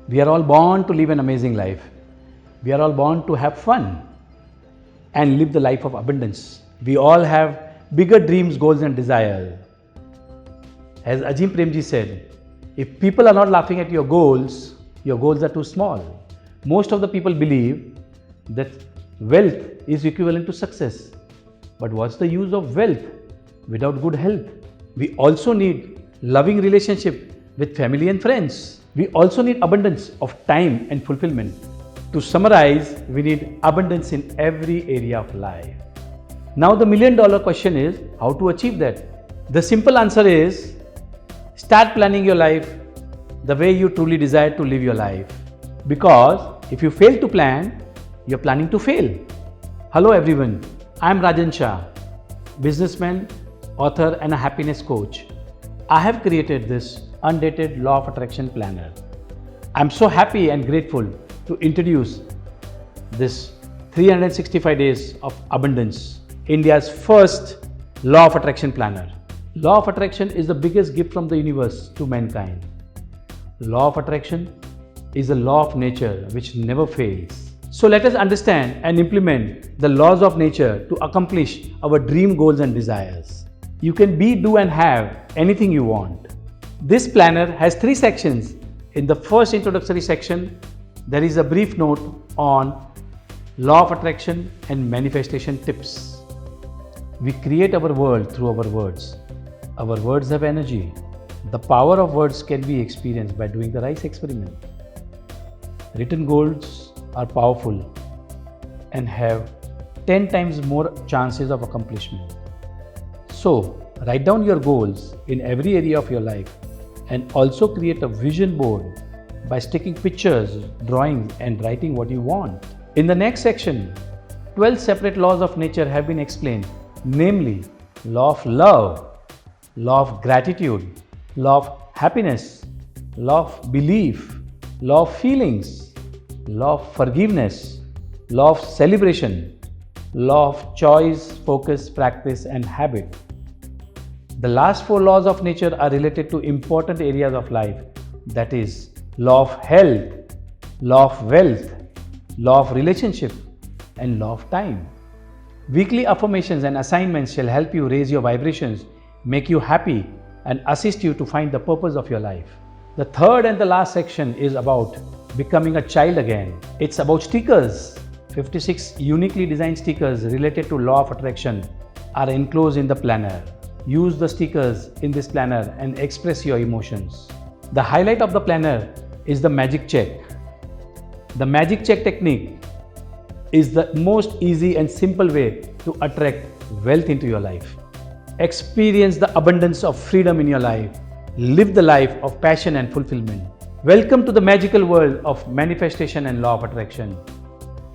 We are all born to live an amazing life. We are all born to have fun and live the life of abundance. We all have bigger dreams, goals and desires. As Ajim Premji said, if people are not laughing at your goals are too small. Most of the people believe that wealth is equivalent to success. But what's the use of wealth without good health? We also need loving relationship with family and friends. We also need abundance of time and fulfillment. To summarize, we need abundance in every area of life. Now the million-dollar question is how to achieve that? The simple answer is start planning your life the way you truly desire to live your life. Because if you fail to plan, you're planning to fail. Hello everyone, I am Rajan Shah, businessman, author and a happiness coach. I have created this undated law of attraction planner. I'm so happy and grateful to introduce this 365 days of abundance, India's first law of attraction planner. Law of attraction is the biggest gift from the universe to mankind. Law of attraction is a law of nature which never fails. So let us understand and implement the laws of nature to accomplish our dream goals and desires. You can be, do and have anything you want. This planner has 3 sections. In the first introductory section, there is a brief note on law of attraction and manifestation tips. We create our world through our words. Our words have energy. The power of words can be experienced by doing the rice experiment. Written goals are powerful and have 10 times more chances of accomplishment. So, write down your goals in every area of your life and also create a vision board by sticking pictures, drawings and writing what you want. In the next section, 12 separate laws of nature have been explained, namely law of love, law of gratitude, law of happiness, law of belief, law of feelings, law of forgiveness, law of celebration, law of choice, focus, practice and habit. The last 4 laws of nature are related to important areas of life, that is law of health, law of wealth, law of relationship and law of time. Weekly affirmations and assignments shall help you raise your vibrations, make you happy and assist you to find the purpose of your life. The third and the last section is about becoming a child again. It's about stickers. 56 uniquely designed stickers related to law of attraction are enclosed in the planner. Use the stickers in this planner and express your emotions. The highlight of the planner is the magic check. The magic check technique is the most easy and simple way to attract wealth into your life. Experience the abundance of freedom in your life. Live the life of passion and fulfillment. Welcome to the magical world of manifestation and law of attraction.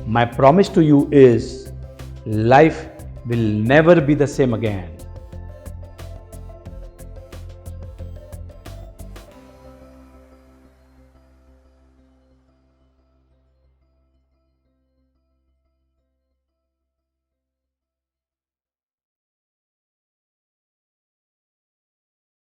My promise to you is life will never be the same again.